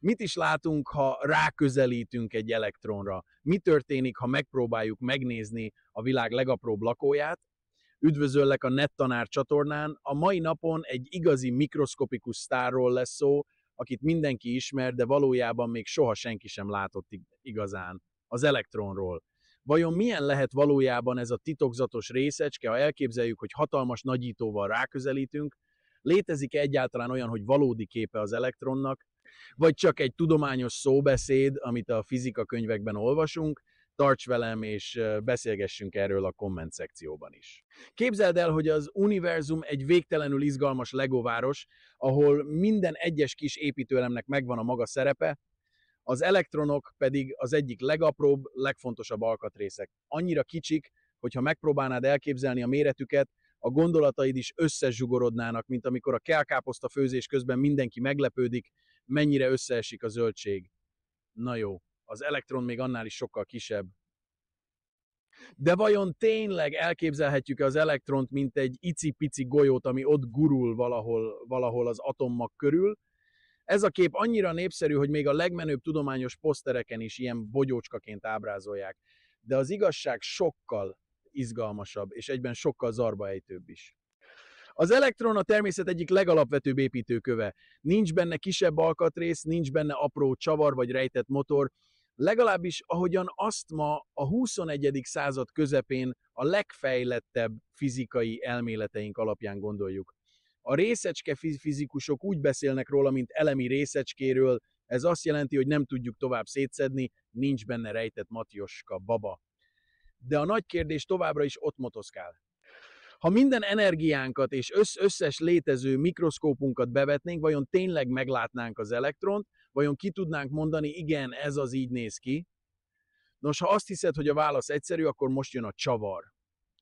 Mit is látunk, ha ráközelítünk egy elektronra? Mi történik, ha megpróbáljuk megnézni a világ legapróbb lakóját? Üdvözöllek a NetTanár csatornán. A mai napon egy igazi mikroszkopikus sztárról lesz szó, akit mindenki ismer, de valójában még soha senki sem látott igazán. Az elektronról. Vajon milyen lehet valójában ez a titokzatos részecske, ha elképzeljük, hogy hatalmas nagyítóval ráközelítünk? Létezik-e egyáltalán olyan, hogy valódi képe az elektronnak? Vagy csak egy tudományos szóbeszéd, amit a fizika könyvekben olvasunk? Tarts velem, és beszélgessünk erről a komment szekcióban is. Képzeld el, hogy az univerzum egy végtelenül izgalmas legóváros, ahol minden egyes kis építőelemnek megvan a maga szerepe, az elektronok pedig az egyik legapróbb, legfontosabb alkatrészek. Annyira kicsik, hogyha megpróbálnád elképzelni a méretüket, a gondolataid is összezsugorodnának, mint amikor a kelkáposzta főzés közben mindenki meglepődik, mennyire összeesik a zöldség. Na jó, az elektron még annál is sokkal kisebb. De vajon tényleg elképzelhetjük-e az elektront, mint egy icipici golyót, ami ott gurul valahol az atommag körül? Ez a kép annyira népszerű, hogy még a legmenőbb tudományos posztereken is ilyen bogyócskaként ábrázolják. De az igazság sokkal izgalmasabb, és egyben sokkal zarbaejtőbb is. Az elektron a természet egyik legalapvetőbb építőköve. Nincs benne kisebb alkatrész, nincs benne apró csavar vagy rejtett motor, legalábbis ahogyan azt ma a 21. század közepén a legfejlettebb fizikai elméleteink alapján gondoljuk. A részecske fizikusok úgy beszélnek róla, mint elemi részecskéről, ez azt jelenti, hogy nem tudjuk tovább szétszedni, nincs benne rejtett matyoska baba. De a nagy kérdés továbbra is ott motoszkál. Ha minden energiánkat és összes létező mikroszkópunkat bevetnénk, vajon tényleg meglátnánk az elektront, vajon ki tudnánk mondani, igen, ez az így néz ki? Nos, ha azt hiszed, hogy a válasz egyszerű, akkor most jön a csavar.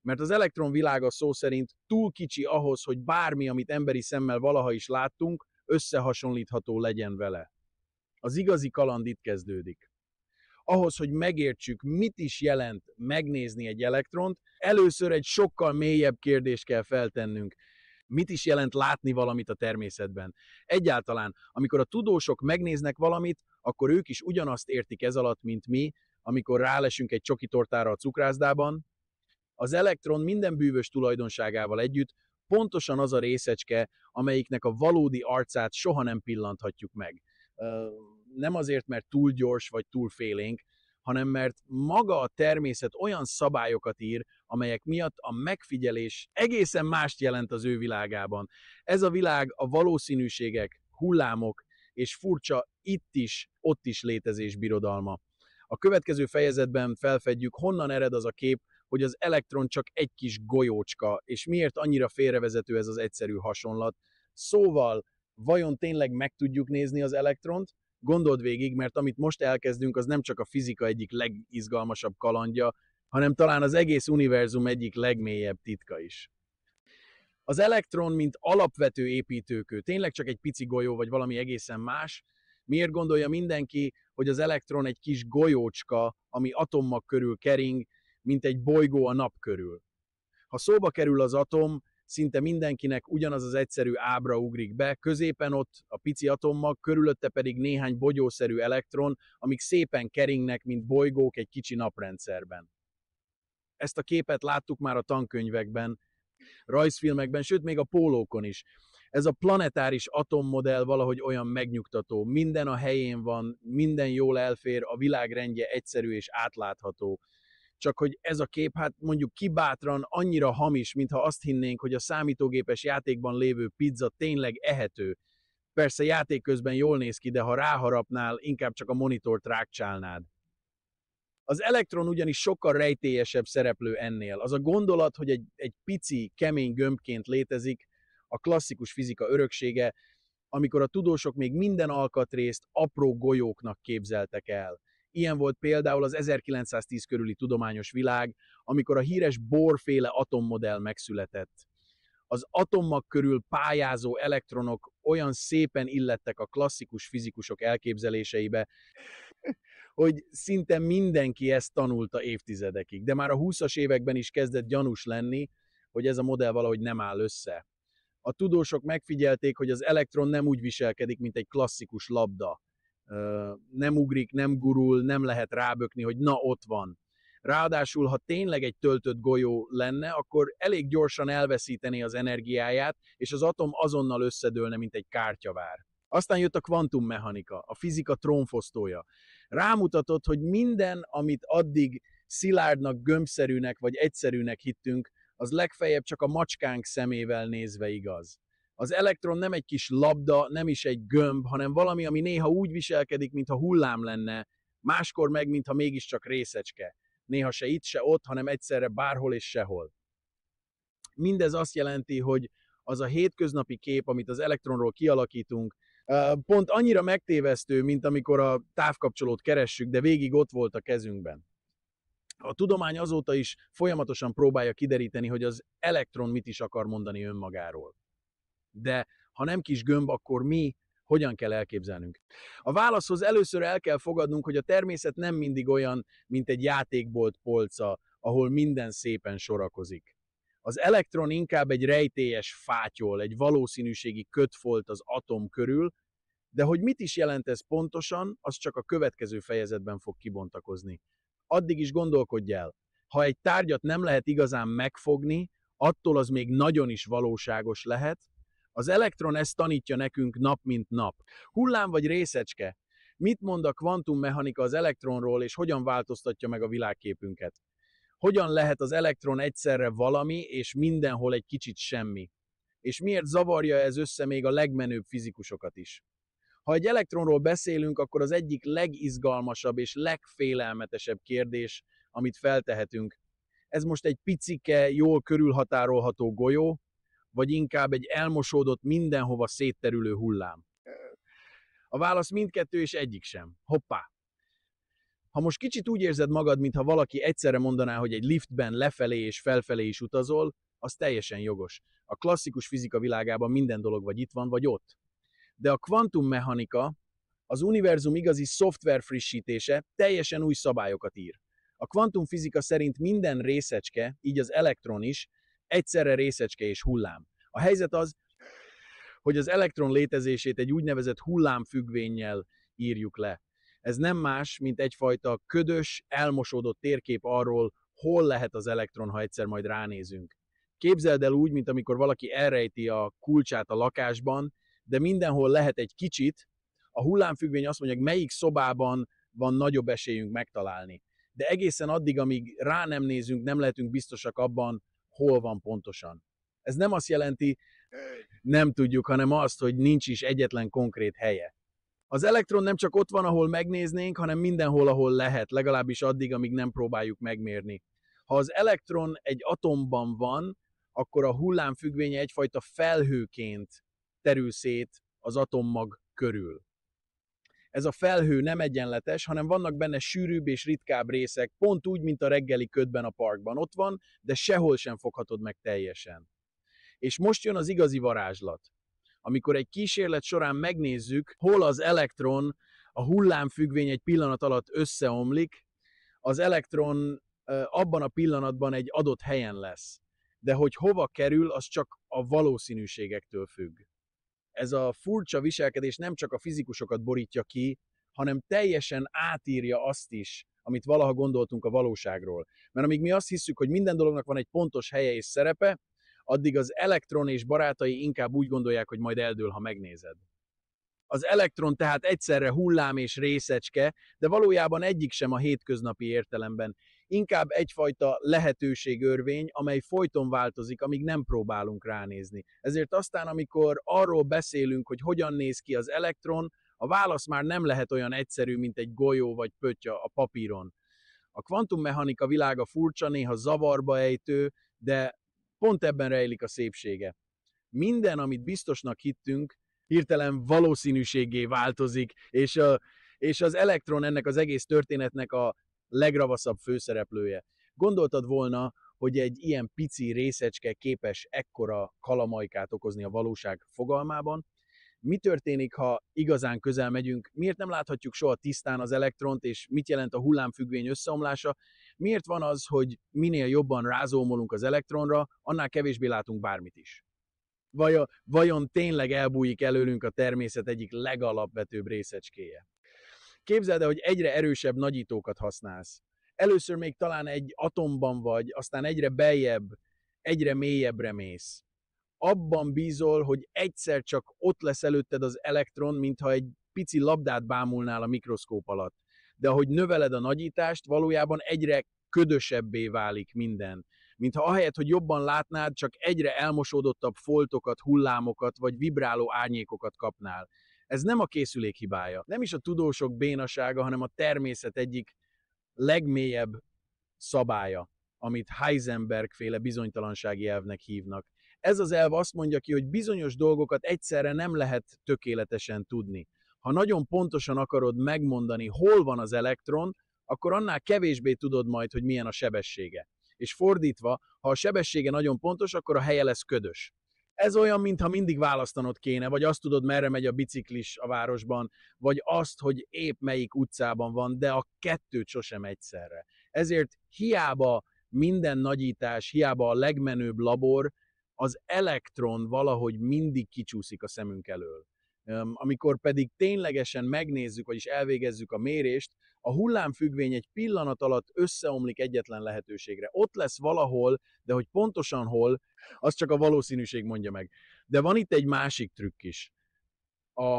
Mert az elektron világa szó szerint túl kicsi ahhoz, hogy bármi, amit emberi szemmel valaha is láttunk, összehasonlítható legyen vele. Az igazi kaland itt kezdődik. Ahhoz, hogy megértsük, mit is jelent megnézni egy elektront, először egy sokkal mélyebb kérdést kell feltennünk. Mit is jelent látni valamit a természetben? Egyáltalán, amikor a tudósok megnéznek valamit, akkor ők is ugyanazt értik ez alatt, mint mi, amikor rálesünk egy csokitortára a cukrászdában. Az elektron minden bűvös tulajdonságával együtt pontosan az a részecske, amelyiknek a valódi arcát soha nem pillanthatjuk meg. Nem azért, mert túl gyors vagy túl félénk, hanem mert maga a természet olyan szabályokat ír, amelyek miatt a megfigyelés egészen mást jelent az ő világában. Ez a világ a valószínűségek, hullámok és furcsa itt is, ott is létezés birodalma. A következő fejezetben felfedjük, honnan ered az a kép, hogy az elektron csak egy kis golyócska, és miért annyira félrevezető ez az egyszerű hasonlat. Szóval, vajon tényleg meg tudjuk nézni az elektront? Gondold végig, mert amit most elkezdünk, az nem csak a fizika egyik legizgalmasabb kalandja, hanem talán az egész univerzum egyik legmélyebb titka is. Az elektron, mint alapvető építőkő, tényleg csak egy pici golyó, vagy valami egészen más? Miért gondolja mindenki, hogy az elektron egy kis golyócska, ami atommag körül kering, mint egy bolygó a nap körül? Ha szóba kerül az atom, szinte mindenkinek ugyanaz az egyszerű ábra ugrik be, középen ott a pici atommag, körülötte pedig néhány bogyószerű elektron, amik szépen keringnek, mint bolygók egy kicsi naprendszerben. Ezt a képet láttuk már a tankönyvekben, rajzfilmekben, sőt még a pólókon is. Ez a planetáris atommodell valahogy olyan megnyugtató, minden a helyén van, minden jól elfér, a világ rendje egyszerű és átlátható. Csak hogy ez a kép, hát mondjuk kibátran annyira hamis, mintha azt hinnénk, hogy a számítógépes játékban lévő pizza tényleg ehető. Persze játék közben jól néz ki, de ha ráharapnál, inkább csak a monitort rákcsálnád. Az elektron ugyanis sokkal rejtélyesebb szereplő ennél. Az a gondolat, hogy egy pici, kemény gömbként létezik, a klasszikus fizika öröksége, amikor a tudósok még minden alkatrészt apró golyóknak képzeltek el. Ilyen volt például az 1910 körüli tudományos világ, amikor a híres Bohr-féle atommodell megszületett. Az atommag körül pályázó elektronok olyan szépen illettek a klasszikus fizikusok elképzeléseibe, hogy szinte mindenki ezt tanulta évtizedekig. De már a 20-as években is kezdett gyanús lenni, hogy ez a modell valahogy nem áll össze. A tudósok megfigyelték, hogy az elektron nem úgy viselkedik, mint egy klasszikus labda. nem ugrik, nem gurul, nem lehet rábökni, hogy na ott van. Ráadásul, ha tényleg egy töltött golyó lenne, akkor elég gyorsan elveszítené az energiáját, és az atom azonnal összedőlne, mint egy kártyavár. Aztán jött a kvantummechanika, a fizika trónfosztója. Rámutatott, hogy minden, amit addig szilárdnak, gömbszerűnek vagy egyszerűnek hittünk, az legfeljebb csak a macskánk szemével nézve igaz. Az elektron nem egy kis labda, nem is egy gömb, hanem valami, ami néha úgy viselkedik, mintha hullám lenne, máskor meg, mintha mégiscsak részecske. Néha se itt, se ott, hanem egyszerre bárhol és sehol. Mindez azt jelenti, hogy az a hétköznapi kép, amit az elektronról kialakítunk, pont annyira megtévesztő, mint amikor a távkapcsolót keressük, de végig ott volt a kezünkben. A tudomány azóta is folyamatosan próbálja kideríteni, hogy az elektron mit is akar mondani önmagáról. De ha nem kis gömb, akkor mi hogyan kell elképzelnünk? A válaszhoz először el kell fogadnunk, hogy a természet nem mindig olyan, mint egy játékbolt polca, ahol minden szépen sorakozik. Az elektron inkább egy rejtélyes fátyol, egy valószínűségi kötfolt az atom körül, de hogy mit is jelent ez pontosan, az csak a következő fejezetben fog kibontakozni. Addig is gondolkodj el, ha egy tárgyat nem lehet igazán megfogni, attól az még nagyon is valóságos lehet. Az elektron ezt tanítja nekünk nap mint nap. Hullám vagy részecske? Mit mond a kvantummechanika az elektronról, és hogyan változtatja meg a világképünket? Hogyan lehet az elektron egyszerre valami, és mindenhol egy kicsit semmi? És miért zavarja ez össze még a legmenőbb fizikusokat is? Ha egy elektronról beszélünk, akkor az egyik legizgalmasabb és legfélelmetesebb kérdés, amit feltehetünk, ez most egy picike, jól körülhatárolható golyó, vagy inkább egy elmosódott, mindenhova szétterülő hullám? A válasz mindkettő és egyik sem. Hoppá! Ha most kicsit úgy érzed magad, mintha valaki egyszerre mondaná, hogy egy liftben lefelé és felfelé is utazol, az teljesen jogos. A klasszikus fizika világában minden dolog vagy itt van, vagy ott. De a kvantummechanika, az univerzum igazi szoftver frissítése teljesen új szabályokat ír. A kvantumfizika szerint minden részecske, így az elektron is, egyszerre részecske és hullám. A helyzet az, hogy az elektron létezését egy úgynevezett hullámfüggvénnyel írjuk le. Ez nem más, mint egyfajta ködös, elmosódott térkép arról, hol lehet az elektron, ha egyszer majd ránézünk. Képzeld el úgy, mint amikor valaki elrejti a kulcsát a lakásban, de mindenhol lehet egy kicsit, a hullámfüggvény azt mondja, melyik szobában van nagyobb esélyünk megtalálni. De egészen addig, amíg rá nem nézünk, nem lehetünk biztosak abban, hol van pontosan. Ez nem azt jelenti, nem tudjuk, hanem azt, hogy nincs is egyetlen konkrét helye. Az elektron nem csak ott van, ahol megnéznénk, hanem mindenhol, ahol lehet, legalábbis addig, amíg nem próbáljuk megmérni. Ha az elektron egy atomban van, akkor a hullámfüggvénye egyfajta felhőként terül szét az atommag körül. Ez a felhő nem egyenletes, hanem vannak benne sűrűbb és ritkább részek, pont úgy, mint a reggeli ködben a parkban. Ott van, de sehol sem foghatod meg teljesen. És most jön az igazi varázslat. Amikor egy kísérlet során megnézzük, hol az elektron, a hullámfüggvény egy pillanat alatt összeomlik, az elektron abban a pillanatban egy adott helyen lesz. De hogy hova kerül, az csak a valószínűségektől függ. Ez a furcsa viselkedés nem csak a fizikusokat borítja ki, hanem teljesen átírja azt is, amit valaha gondoltunk a valóságról. Mert amíg mi azt hiszük, hogy minden dolognak van egy pontos helye és szerepe, addig az elektron és barátai inkább úgy gondolják, hogy majd eldől, ha megnézed. Az elektron tehát egyszerre hullám és részecske, de valójában egyik sem a hétköznapi értelemben. Inkább egyfajta lehetőségörvény, amely folyton változik, amíg nem próbálunk ránézni. Ezért aztán, amikor arról beszélünk, hogy hogyan néz ki az elektron, a válasz már nem lehet olyan egyszerű, mint egy golyó vagy pöttya a papíron. A kvantummechanika világa furcsa, néha zavarba ejtő, de pont ebben rejlik a szépsége. Minden, amit biztosnak hittünk, hirtelen valószínűséggé változik, és az elektron ennek az egész történetnek a legravaszabb főszereplője. Gondoltad volna, hogy egy ilyen pici részecske képes ekkora kalamajkát okozni a valóság fogalmában? Mi történik, ha igazán közel megyünk? Miért nem láthatjuk soha tisztán az elektront, és mit jelent a hullámfüggvény összeomlása? Miért van az, hogy minél jobban rázómolunk az elektronra, annál kevésbé látunk bármit is? Vajon tényleg elbújik előlünk a természet egyik legalapvetőbb részecskéje? Képzeld el, hogy egyre erősebb nagyítókat használsz. Először még talán egy atomban vagy, aztán egyre beljebb, egyre mélyebbre mész. Abban bízol, hogy egyszer csak ott lesz előtted az elektron, mintha egy pici labdát bámulnál a mikroszkóp alatt. De ahogy növeled a nagyítást, valójában egyre ködösebbé válik minden. Mintha ahelyett, hogy jobban látnád, csak egyre elmosódottabb foltokat, hullámokat vagy vibráló árnyékokat kapnál. Ez nem a készülék hibája, nem is a tudósok bénasága, hanem a természet egyik legmélyebb szabálya, amit Heisenberg-féle bizonytalansági elvnek hívnak. Ez az elv azt mondja ki, hogy bizonyos dolgokat egyszerre nem lehet tökéletesen tudni. Ha nagyon pontosan akarod megmondani, hol van az elektron, akkor annál kevésbé tudod majd, hogy milyen a sebessége. És fordítva, ha a sebessége nagyon pontos, akkor a helye lesz ködös. Ez olyan, mintha mindig választanod kéne, vagy azt tudod, merre megy a biciklis a városban, vagy azt, hogy épp melyik utcában van, de a kettőt sosem egyszerre. Ezért hiába minden nagyítás, hiába a legmenőbb labor, az elektron valahogy mindig kicsúszik a szemünk elől. Amikor pedig ténylegesen megnézzük, vagyis elvégezzük a mérést, a hullámfüggvény egy pillanat alatt összeomlik egyetlen lehetőségre. Ott lesz valahol, de hogy pontosan hol, az csak a valószínűség mondja meg. De van itt egy másik trükk is.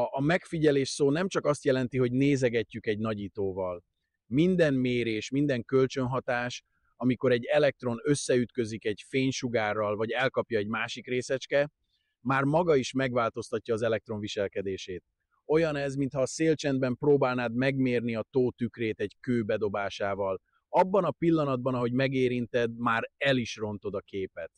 A megfigyelés szó nem csak azt jelenti, hogy nézegetjük egy nagyítóval. Minden mérés, minden kölcsönhatás, amikor egy elektron összeütközik egy fénysugárral, vagy elkapja egy másik részecske, már maga is megváltoztatja az elektron viselkedését. Olyan ez, mintha a szélcsendben próbálnád megmérni a tó tükrét egy kő bedobásával. Abban a pillanatban, ahogy megérinted, már el is rontod a képet.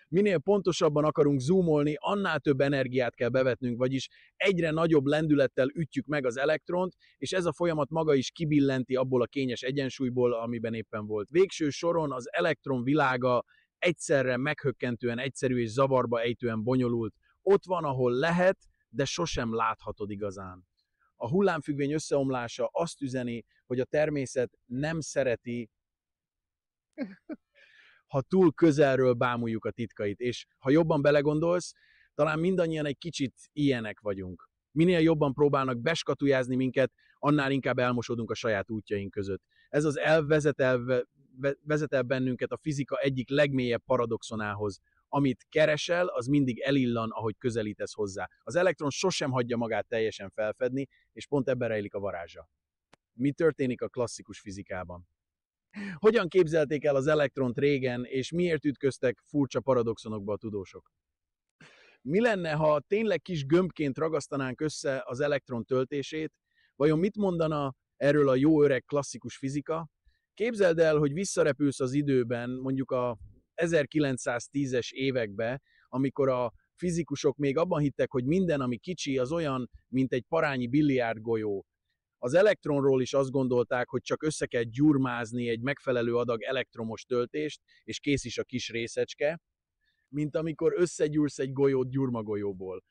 Minél pontosabban akarunk zoomolni, annál több energiát kell bevetnünk, vagyis egyre nagyobb lendülettel ütjük meg az elektront, és ez a folyamat maga is kibillenti abból a kényes egyensúlyból, amiben éppen volt. Végső soron az elektron világa egyszerre meghökkentően egyszerű és zavarba ejtően bonyolult. Ott van, ahol lehet, de sosem láthatod igazán. A hullámfüggvény összeomlása azt üzeni, hogy a természet nem szereti, ha túl közelről bámuljuk a titkait, és ha jobban belegondolsz, talán mindannyian egy kicsit ilyenek vagyunk. Minél jobban próbálnak beskatujázni minket, annál inkább elmosodunk a saját útjaink között. Ez az elv vezet el bennünket a fizika egyik legmélyebb paradoxonához. Amit keresel, az mindig elillan, ahogy közelítesz hozzá. Az elektron sosem hagyja magát teljesen felfedni, és pont ebben rejlik a varázsa. Mi történik a klasszikus fizikában? Hogyan képzelték el az elektront régen, és miért ütköztek furcsa paradoxonokba a tudósok? Mi lenne, ha tényleg kis gömbként ragasztanánk össze az elektron töltését? Vajon mit mondana erről a jó öreg klasszikus fizika? Képzeld el, hogy visszarepülsz az időben, mondjuk a 1910-es évekbe, amikor a fizikusok még abban hittek, hogy minden, ami kicsi, az olyan, mint egy parányi biliárdgolyó. Az elektronról is azt gondolták, hogy csak össze kell gyurmázni egy megfelelő adag elektromos töltést, és kész is a kis részecske, mint amikor összegyúrsz egy golyót gyurmagolyóból.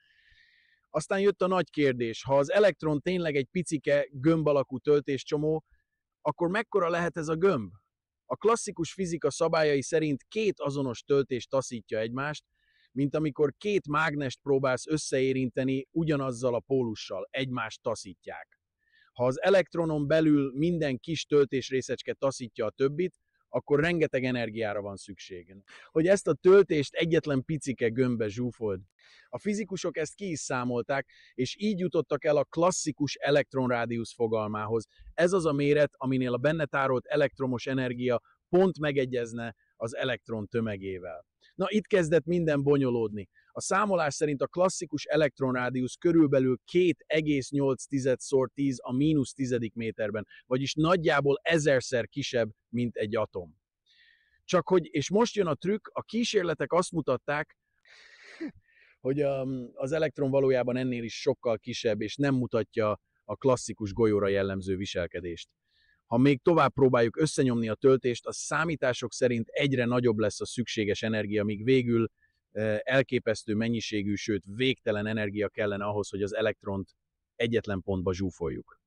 Aztán jött a nagy kérdés, ha az elektron tényleg egy picike, gömb alakú töltéscsomó, akkor mekkora lehet ez a gömb? A klasszikus fizika szabályai szerint két azonos töltés taszítja egymást, mint amikor két mágnest próbálsz összeérinteni ugyanazzal a pólussal, egymást taszítják. Ha az elektronon belül minden kis töltésrészecske taszítja a többit, akkor rengeteg energiára van szükség. Hogy ezt a töltést egyetlen picike gömbbe zsúfold. A fizikusok ezt ki is számolták, és így jutottak el a klasszikus elektronrádiusz fogalmához. Ez az a méret, aminél a benne tárolt elektromos energia pont megegyezne az elektron tömegével. Na, itt kezdett minden bonyolódni. A számolás szerint a klasszikus elektronrádiusz körülbelül 2,8 x 10⁻⁻⁻ méterben, vagyis nagyjából 1000-szer kisebb, mint egy atom. Csak hogy, és most jön a trükk, a kísérletek azt mutatták, hogy az elektron valójában ennél is sokkal kisebb, és nem mutatja a klasszikus golyóra jellemző viselkedést. Ha még tovább próbáljuk összenyomni a töltést, a számítások szerint egyre nagyobb lesz a szükséges energia, míg végül elképesztő mennyiségű, sőt végtelen energia kellene ahhoz, hogy az elektront egyetlen pontba zsúfoljuk.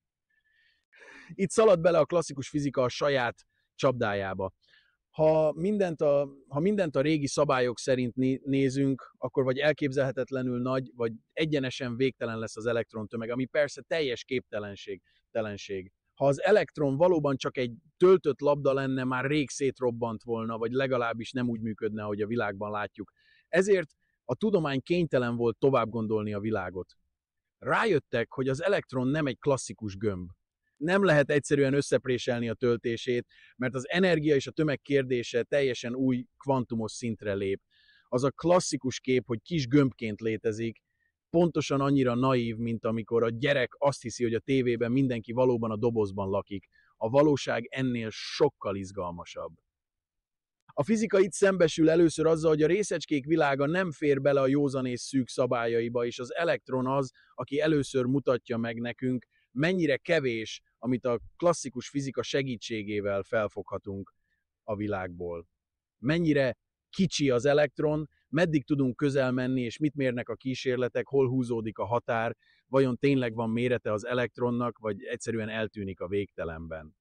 Itt szalad bele a klasszikus fizika a saját csapdájába. Ha mindent a régi szabályok szerint nézünk, akkor vagy elképzelhetetlenül nagy, vagy egyenesen végtelen lesz az elektrontömeg, ami persze teljes képtelenség. Ha az elektron valóban csak egy töltött labda lenne, már rég szétrobbant volna, vagy legalábbis nem úgy működne, ahogy a világban látjuk. Ezért a tudomány kénytelen volt tovább gondolni a világot. Rájöttek, hogy az elektron nem egy klasszikus gömb. Nem lehet egyszerűen összepréselni a töltését, mert az energia és a tömeg kérdése teljesen új kvantumos szintre lép. Az a klasszikus kép, hogy kis gömbként létezik, pontosan annyira naív, mint amikor a gyerek azt hiszi, hogy a tévében mindenki valóban a dobozban lakik. A valóság ennél sokkal izgalmasabb. A fizika itt szembesül először azzal, hogy a részecskék világa nem fér bele a józanész szűk szabályaiba, és az elektron az, aki először mutatja meg nekünk, mennyire kevés, amit a klasszikus fizika segítségével felfoghatunk a világból. Mennyire kicsi az elektron, meddig tudunk közel menni, és mit mérnek a kísérletek, hol húzódik a határ, vajon tényleg van mérete az elektronnak, vagy egyszerűen eltűnik a végtelenben.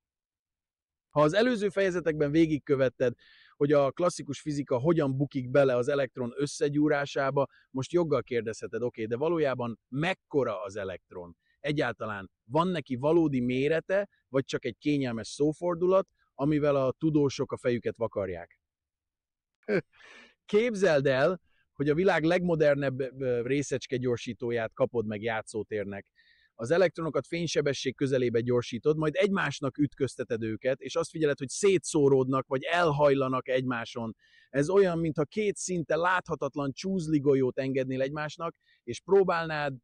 Ha az előző fejezetekben végigkövetted, hogy a klasszikus fizika hogyan bukik bele az elektron összegyúrásába, most joggal kérdezheted, oké, de valójában mekkora az elektron? Egyáltalán van neki valódi mérete, vagy csak egy kényelmes szófordulat, amivel a tudósok a fejüket vakarják? Képzeld el, hogy a világ legmodernebb részecskegyorsítóját kapod meg játszótérnek. Az elektronokat fénysebesség közelébe gyorsítod, majd egymásnak ütközteted őket, és azt figyeled, hogy szétszóródnak, vagy elhajlanak egymáson. Ez olyan, mintha két szinte láthatatlan csúszligolyót engednél egymásnak, és próbálnád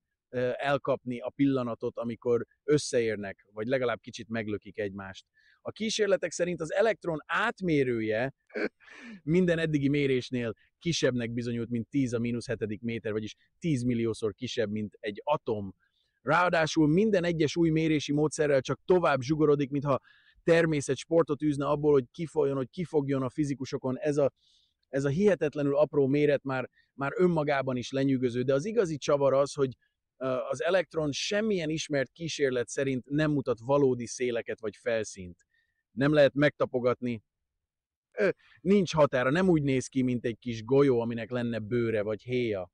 elkapni a pillanatot, amikor összeérnek, vagy legalább kicsit meglökik egymást. A kísérletek szerint az elektron átmérője minden eddigi mérésnél kisebbnek bizonyult, mint 10⁻⁷ méter, vagyis 10 milliószor kisebb, mint egy atom. Ráadásul minden egyes új mérési módszerrel csak tovább zsugorodik, mintha természet sportot űzne abból, hogy kifolyjon, hogy kifogjon a fizikusokon. Ez a hihetetlenül apró méret már önmagában is lenyűgöző, de az igazi csavar az, hogy az elektron semmilyen ismert kísérlet szerint nem mutat valódi széleket vagy felszínt. Nem lehet megtapogatni. Nincs határa, nem úgy néz ki, mint egy kis golyó, aminek lenne bőre vagy héja.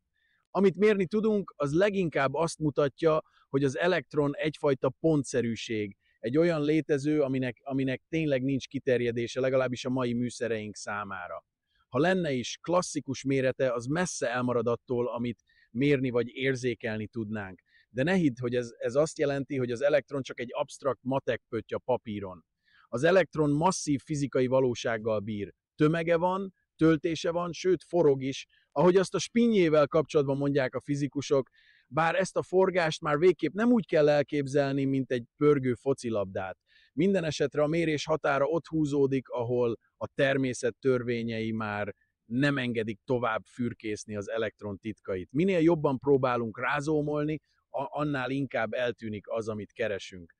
Amit mérni tudunk, az leginkább azt mutatja, hogy az elektron egyfajta pontszerűség, egy olyan létező, aminek tényleg nincs kiterjedése, legalábbis a mai műszereink számára. Ha lenne is klasszikus mérete, az messze elmarad attól, amit mérni vagy érzékelni tudnánk. De ne hidd, hogy ez azt jelenti, hogy az elektron csak egy absztrakt matek pötty a papíron. Az elektron masszív fizikai valósággal bír. Tömege van, töltése van, sőt forog is, ahogy azt a spinnyével kapcsolatban mondják a fizikusok, bár ezt a forgást már végképp nem úgy kell elképzelni, mint egy pörgő focilabdát. Minden esetre a mérés határa ott húzódik, ahol a természet törvényei már nem engedik tovább fürkészni az elektron titkait. Minél jobban próbálunk rázómolni, annál inkább eltűnik az, amit keresünk.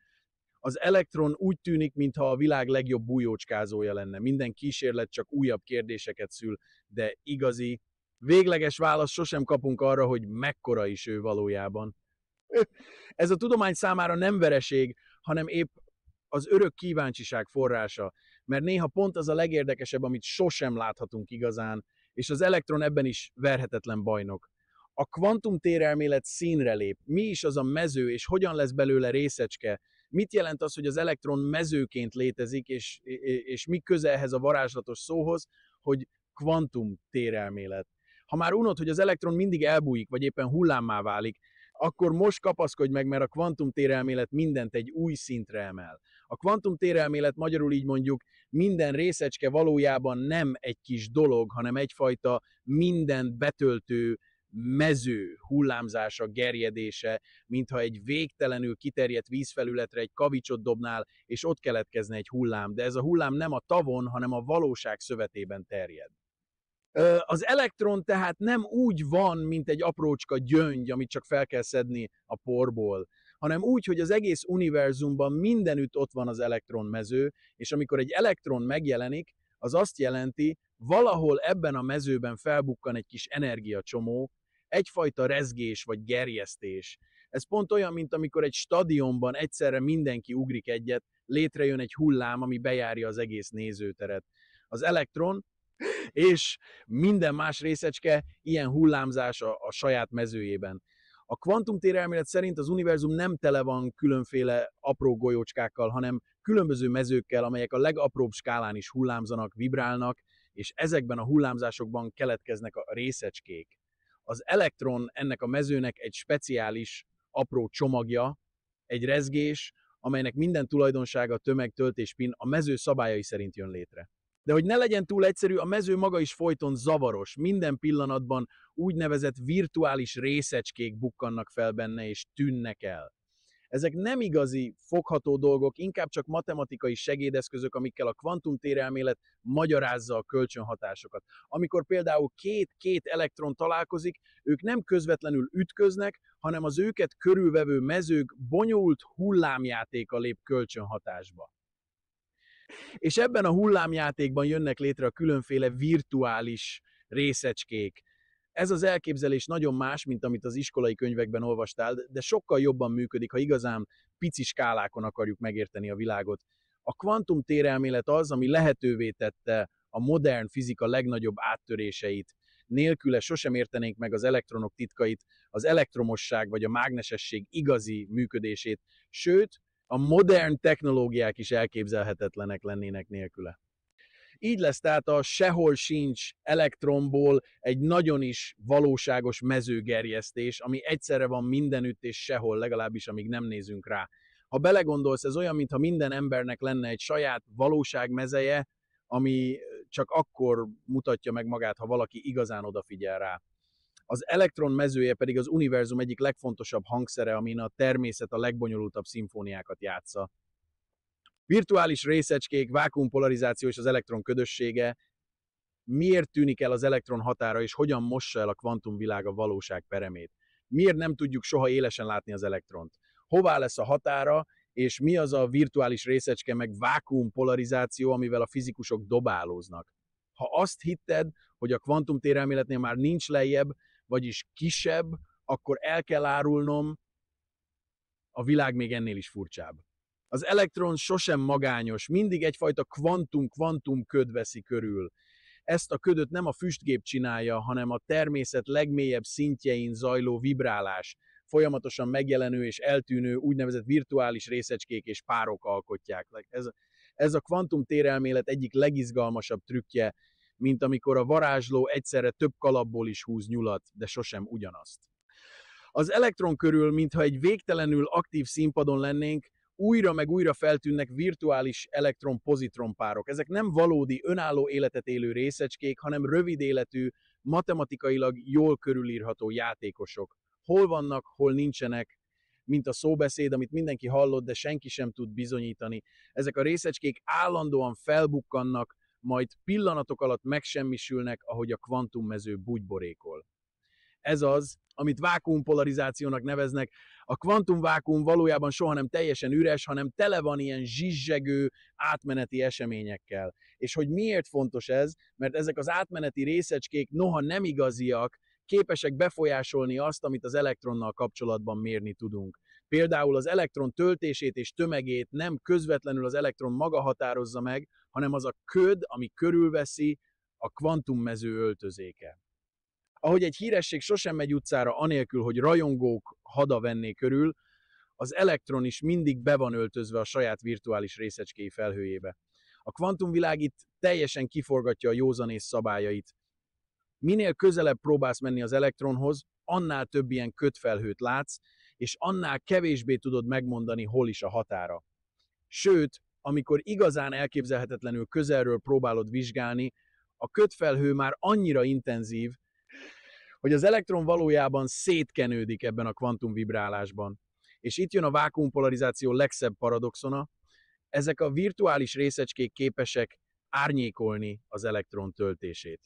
Az elektron úgy tűnik, mintha a világ legjobb bújócskázója lenne. Minden kísérlet csak újabb kérdéseket szül, de igazi, végleges választ sosem kapunk arra, hogy mekkora is ő valójában. Ez a tudomány számára nem vereség, hanem épp az örök kíváncsiság forrása, mert néha pont az a legérdekesebb, amit sosem láthatunk igazán, és az elektron ebben is verhetetlen bajnok. A kvantumtérelmélet színre lép. Mi is az a mező, és hogyan lesz belőle részecske? Mit jelent az, hogy az elektron mezőként létezik, és mi köze ehhez a varázslatos szóhoz, hogy kvantumtérelmélet? Ha már unod, hogy az elektron mindig elbújik, vagy éppen hullámmá válik, akkor most kapaszkodj meg, mert a kvantumtérelmélet mindent egy új szintre emel. A kvantumtérelmélet, magyarul így mondjuk, minden részecske valójában nem egy kis dolog, hanem egyfajta mindent betöltő mező hullámzása, gerjedése, mintha egy végtelenül kiterjedt vízfelületre egy kavicsot dobnál, és ott keletkezne egy hullám, de ez a hullám nem a tavon, hanem a valóság szövetében terjed. Az elektron tehát nem úgy van, mint egy aprócska gyöngy, amit csak fel kell szedni a porból, hanem úgy, hogy az egész univerzumban mindenütt ott van az elektronmező, és amikor egy elektron megjelenik, az azt jelenti, valahol ebben a mezőben felbukkan egy kis energiacsomó, egyfajta rezgés vagy gerjesztés. Ez pont olyan, mint amikor egy stadionban egyszerre mindenki ugrik egyet, létrejön egy hullám, ami bejárja az egész nézőteret. Az elektron és minden más részecske ilyen hullámzás a saját mezőjében. A kvantumtérelmélet szerint az univerzum nem tele van különféle apró golyócskákkal, hanem különböző mezőkkel, amelyek a legapróbb skálán is hullámzanak, vibrálnak, és ezekben a hullámzásokban keletkeznek a részecskék. Az elektron ennek a mezőnek egy speciális apró csomagja, egy rezgés, amelynek minden tulajdonsága, tömeg, töltés, spin a mező szabályai szerint jön létre. De hogy ne legyen túl egyszerű, a mező maga is folyton zavaros. Minden pillanatban úgynevezett virtuális részecskék bukkannak fel benne és tűnnek el. Ezek nem igazi, fogható dolgok, inkább csak matematikai segédeszközök, amikkel a kvantumtérelmélet magyarázza a kölcsönhatásokat. Amikor például két elektron találkozik, ők nem közvetlenül ütköznek, hanem az őket körülvevő mezők bonyolult hullámjátéka lép kölcsönhatásba. És ebben a hullámjátékban jönnek létre a különféle virtuális részecskék. Ez az elképzelés nagyon más, mint amit az iskolai könyvekben olvastál, de sokkal jobban működik, ha igazán pici skálákon akarjuk megérteni a világot. A kvantumtérelmélet az, ami lehetővé tette a modern fizika legnagyobb áttöréseit. Nélküle sosem értenénk meg az elektronok titkait, az elektromosság vagy a mágnesesség igazi működését, sőt, a modern technológiák is elképzelhetetlenek lennének nélküle. Így lesz tehát a sehol sincs elektronból egy nagyon is valóságos mezőgerjesztés, ami egyszerre van mindenütt és sehol, legalábbis amíg nem nézünk rá. Ha belegondolsz, ez olyan, mintha minden embernek lenne egy saját valóságmezeje, ami csak akkor mutatja meg magát, ha valaki igazán odafigyel rá. Az elektron mezője pedig az univerzum egyik legfontosabb hangszere, amin a természet a legbonyolultabb szimfóniákat játsza. Virtuális részecskék, vákuumpolarizáció és az elektron ködössége, miért tűnik el az elektron határa, és hogyan mossa el a kvantumvilág a valóság peremét? Miért nem tudjuk soha élesen látni az elektront? Hová lesz a határa, és mi az a virtuális részecske meg vákuumpolarizáció, amivel a fizikusok dobálóznak? Ha azt hitted, hogy a kvantumtérelméletnél már nincs lejjebb, vagyis kisebb, akkor el kell árulnom, a világ még ennél is furcsább. Az elektron sosem magányos, mindig egyfajta kvantum köd veszi körül. Ezt a ködöt nem a füstgép csinálja, hanem a természet legmélyebb szintjein zajló vibrálás, folyamatosan megjelenő és eltűnő úgynevezett virtuális részecskék és párok alkotják. Ez a kvantumtérelmélet egyik legizgalmasabb trükkje, mint amikor a varázsló egyszerre több kalapból is húz nyulat, de sosem ugyanazt. Az elektron körül, mintha egy végtelenül aktív színpadon lennénk, újra meg újra feltűnnek virtuális elektron-pozitron párok. Ezek nem valódi, önálló életet élő részecskék, hanem rövid életű, matematikailag jól körülírható játékosok. Hol vannak, hol nincsenek, mint a szóbeszéd, amit mindenki hallott, de senki sem tud bizonyítani. Ezek a részecskék állandóan felbukkannak, majd pillanatok alatt megsemmisülnek, ahogy a kvantummező bugyborékol. Ez az, amit vákuumpolarizációnak neveznek. A kvantumvákuum valójában soha nem teljesen üres, hanem tele van ilyen zsizzsegő átmeneti eseményekkel. És hogy miért fontos ez? Mert ezek az átmeneti részecskék, noha nem igaziak, képesek befolyásolni azt, amit az elektronnal kapcsolatban mérni tudunk. Például az elektron töltését és tömegét nem közvetlenül az elektron maga határozza meg, hanem az a köd, ami körülveszi a kvantummező öltözéke. Ahogy egy híresség sosem megy utcára anélkül, hogy rajongók hada venné körül, az elektron is mindig be van öltözve a saját virtuális részecskéi felhőjébe. A kvantumvilág itt teljesen kiforgatja a józanész szabályait. Minél közelebb próbálsz menni az elektronhoz, annál több ilyen ködfelhőt látsz, és annál kevésbé tudod megmondani, hol is a határa. Sőt, amikor igazán elképzelhetetlenül közelről próbálod vizsgálni, a ködfelhő már annyira intenzív, hogy az elektron valójában szétkenődik ebben a kvantumvibrálásban. És itt jön a vákuumpolarizáció legszebb paradoxona, ezek a virtuális részecskék képesek árnyékolni az elektron töltését.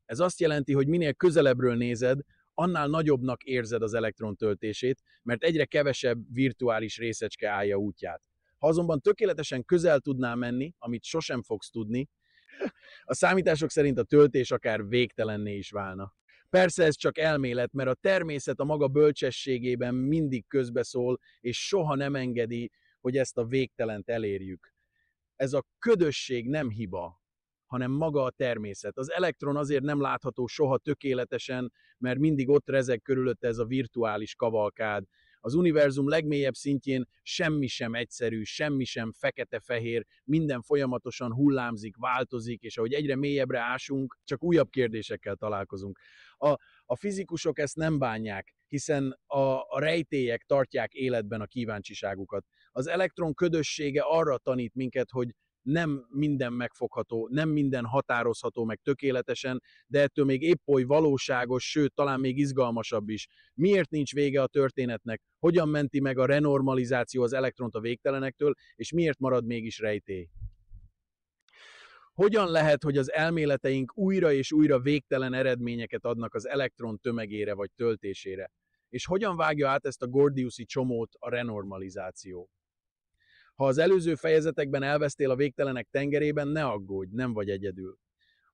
Ez azt jelenti, hogy minél közelebbről nézed, annál nagyobbnak érzed az elektron töltését, mert egyre kevesebb virtuális részecske állja útját. Ha azonban tökéletesen közel tudnál menni, amit sosem fogsz tudni, a számítások szerint a töltés akár végtelenné is válna. Persze ez csak elmélet, mert a természet a maga bölcsességében mindig közbeszól, és soha nem engedi, hogy ezt a végtelent elérjük. Ez a ködösség nem hiba, hanem maga a természet. Az elektron azért nem látható soha tökéletesen, mert mindig ott rezeg körülötte ez a virtuális kavalkád. Az univerzum legmélyebb szintjén semmi sem egyszerű, semmi sem fekete-fehér, minden folyamatosan hullámzik, változik, és ahogy egyre mélyebbre ásunk, csak újabb kérdésekkel találkozunk. A fizikusok ezt nem bánják, hiszen a rejtélyek tartják életben a kíváncsiságukat. Az elektron ködössége arra tanít minket, hogy nem minden megfogható, nem minden határozható meg tökéletesen, de ettől még épp oly valóságos, sőt, talán még izgalmasabb is. Miért nincs vége a történetnek? Hogyan menti meg a renormalizáció az elektront a végtelenektől, és miért marad mégis rejtély? Hogyan lehet, hogy az elméleteink újra és újra végtelen eredményeket adnak az elektron tömegére vagy töltésére? És hogyan vágja át ezt a gordiuszi csomót a renormalizáció? Ha az előző fejezetekben elvesztél a végtelenek tengerében, ne aggódj, nem vagy egyedül.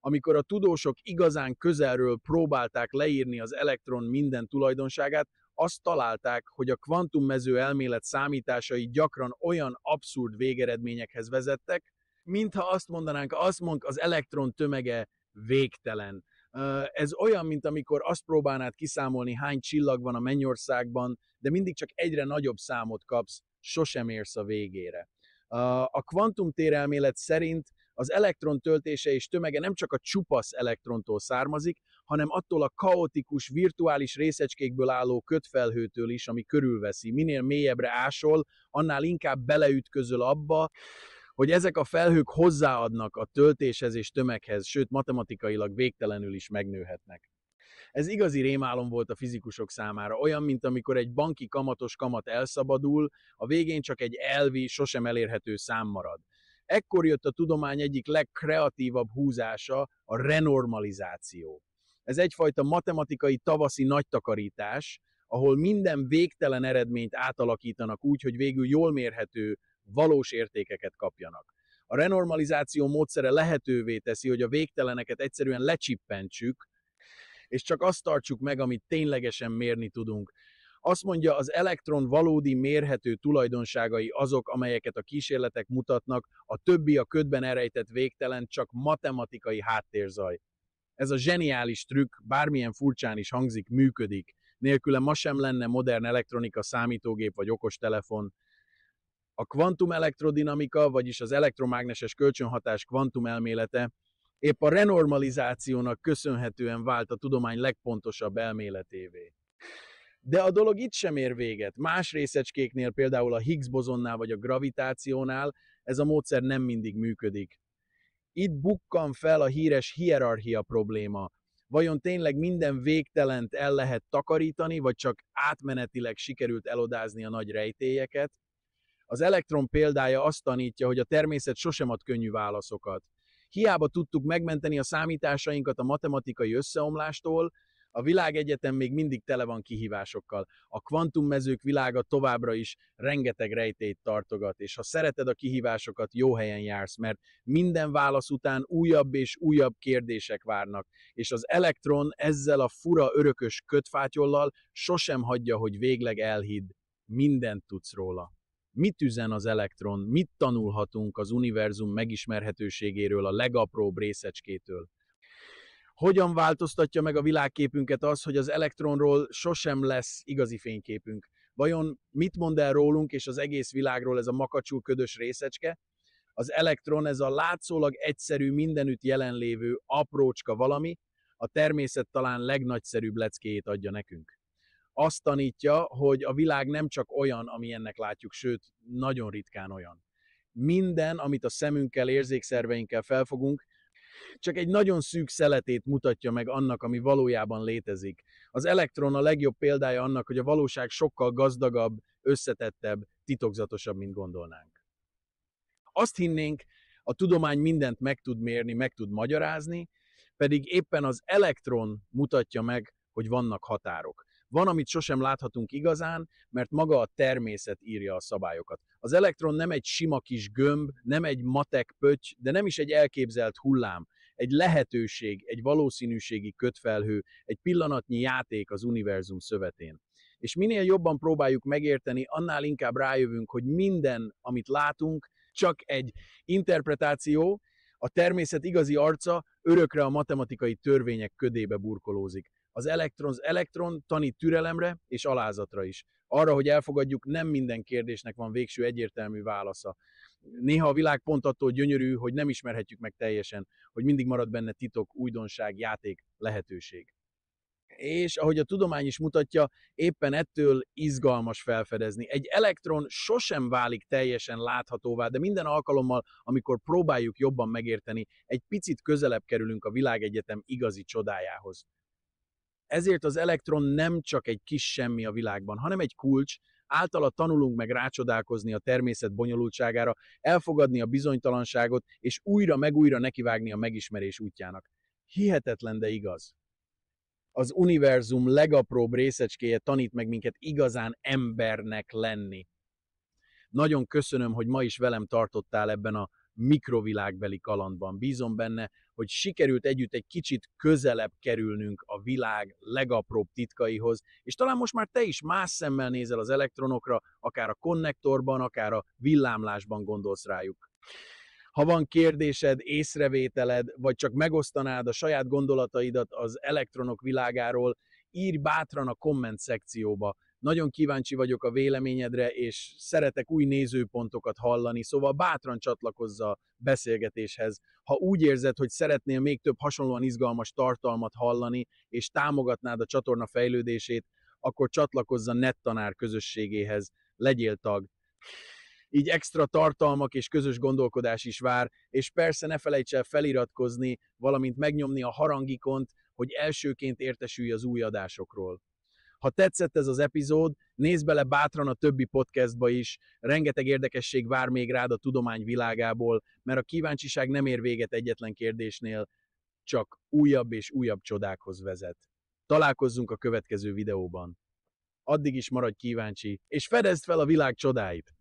Amikor a tudósok igazán közelről próbálták leírni az elektron minden tulajdonságát, azt találták, hogy a kvantummező elmélet számításai gyakran olyan abszurd végeredményekhez vezettek, mintha azt mondanánk, az elektron tömege végtelen. Ez olyan, mint amikor azt próbálnád kiszámolni, hány csillag van a mennyországban, de mindig csak egyre nagyobb számot kapsz, sosem érsz a végére. A kvantumtérelmélet szerint az elektron töltése és tömege nem csak a csupasz elektrontól származik, hanem attól a kaotikus, virtuális részecskékből álló kötfelhőtől is, ami körülveszi. Minél mélyebbre ásol, annál inkább beleütközöl abba, hogy ezek a felhők hozzáadnak a töltéshez és tömeghez, sőt matematikailag végtelenül is megnőhetnek. Ez igazi rémálom volt a fizikusok számára, olyan, mint amikor egy banki kamatos kamat elszabadul, a végén csak egy elvi, sosem elérhető szám marad. Ekkor jött a tudomány egyik legkreatívabb húzása, a renormalizáció. Ez egyfajta matematikai tavaszi nagytakarítás, ahol minden végtelen eredményt átalakítanak úgy, hogy végül jól mérhető, valós értékeket kapjanak. A renormalizáció módszere lehetővé teszi, hogy a végteleneket egyszerűen lecsippentsük, és csak azt tartsuk meg, amit ténylegesen mérni tudunk. Azt mondja, az elektron valódi mérhető tulajdonságai azok, amelyeket a kísérletek mutatnak, a többi a ködben elrejtett végtelen csak matematikai háttérzaj. Ez a zseniális trükk, bármilyen furcsán is hangzik, működik. Nélküle ma sem lenne modern elektronika, számítógép vagy okostelefon. A kvantumelektrodinamika, vagyis az elektromágneses kölcsönhatás kvantumelmélete épp a renormalizációnak köszönhetően vált a tudomány legpontosabb elméletévé. De a dolog itt sem ér véget. Más részecskéknél, például a Higgs bozonnál vagy a gravitációnál ez a módszer nem mindig működik. Itt bukkan fel a híres hierarchia probléma. Vajon tényleg minden végtelent el lehet takarítani, vagy csak átmenetileg sikerült elodázni a nagy rejtélyeket? Az elektron példája azt tanítja, hogy a természet sosem ad könnyű válaszokat. Hiába tudtuk megmenteni a számításainkat a matematikai összeomlástól, a világegyetem még mindig tele van kihívásokkal. A kvantummezők világa továbbra is rengeteg rejtélyt tartogat, és ha szereted a kihívásokat, jó helyen jársz, mert minden válasz után újabb és újabb kérdések várnak, és az elektron ezzel a fura örökös kötfátyollal sosem hagyja, hogy végleg elhidd. Mindent tudsz róla. Mit üzen az elektron, mit tanulhatunk az univerzum megismerhetőségéről a legapróbb részecskétől? Hogyan változtatja meg a világképünket az, hogy az elektronról sosem lesz igazi fényképünk? Vajon mit mond el rólunk és az egész világról ez a makacsul ködös részecske? Az elektron, ez a látszólag egyszerű, mindenütt jelenlévő aprócska valami, a természet talán legnagyszerűbb leckéjét adja nekünk. Azt tanítja, hogy a világ nem csak olyan, amilyennek látjuk, sőt, nagyon ritkán olyan. Minden, amit a szemünkkel, érzékszerveinkkel felfogunk, csak egy nagyon szűk szeletét mutatja meg annak, ami valójában létezik. Az elektron a legjobb példája annak, hogy a valóság sokkal gazdagabb, összetettebb, titokzatosabb, mint gondolnánk. Azt hinnénk, a tudomány mindent meg tud mérni, meg tud magyarázni, pedig éppen az elektron mutatja meg, hogy vannak határok. Van, amit sosem láthatunk igazán, mert maga a természet írja a szabályokat. Az elektron nem egy sima kis gömb, nem egy matek pötty, de nem is egy elképzelt hullám. Egy lehetőség, egy valószínűségi kötfelhő, egy pillanatnyi játék az univerzum szövetén. És minél jobban próbáljuk megérteni, annál inkább rájövünk, hogy minden, amit látunk, csak egy interpretáció, A természet igazi arca örökre a matematikai törvények ködébe burkolózik. Az elektron tanít türelemre és alázatra is. Arra, hogy elfogadjuk, nem minden kérdésnek van végső egyértelmű válasza. Néha a világ pont attól gyönyörű, hogy nem ismerhetjük meg teljesen, hogy mindig marad benne titok, újdonság, játék, lehetőség. És ahogy a tudomány is mutatja, éppen ettől izgalmas felfedezni. Egy elektron sosem válik teljesen láthatóvá, de minden alkalommal, amikor próbáljuk jobban megérteni, egy picit közelebb kerülünk a világegyetem igazi csodájához. Ezért az elektron nem csak egy kis semmi a világban, hanem egy kulcs, általa tanulunk meg rácsodálkozni a természet bonyolultságára, elfogadni a bizonytalanságot, és újra meg újra nekivágni a megismerés útjának. Hihetetlen, de igaz. Az univerzum legapróbb részecskéje tanít meg minket igazán embernek lenni. Nagyon köszönöm, hogy ma is velem tartottál ebben a mikrovilágbeli kalandban. Bízom benne, hogy sikerült együtt egy kicsit közelebb kerülnünk a világ legapróbb titkaihoz, és talán most már te is más szemmel nézel az elektronokra, akár a konnektorban, akár a villámlásban gondolsz rájuk. Ha van kérdésed, észrevételed, vagy csak megosztanád a saját gondolataidat az elektronok világáról, írj bátran a komment szekcióba. Nagyon kíváncsi vagyok a véleményedre, és szeretek új nézőpontokat hallani, szóval bátran csatlakozz a beszélgetéshez. Ha úgy érzed, hogy szeretnél még több hasonlóan izgalmas tartalmat hallani, és támogatnád a csatorna fejlődését, akkor csatlakozz a NetTanár közösségéhez, legyél tag. Így extra tartalmak és közös gondolkodás is vár, és persze ne felejts el feliratkozni, valamint megnyomni a harangikont, hogy elsőként értesülj az új adásokról. Ha tetszett ez az epizód, nézz bele bátran a többi podcastba is, rengeteg érdekesség vár még rád a tudomány világából, mert a kíváncsiság nem ér véget egyetlen kérdésnél, csak újabb és újabb csodákhoz vezet. Találkozzunk a következő videóban. Addig is maradj kíváncsi, és fedezd fel a világ csodáit!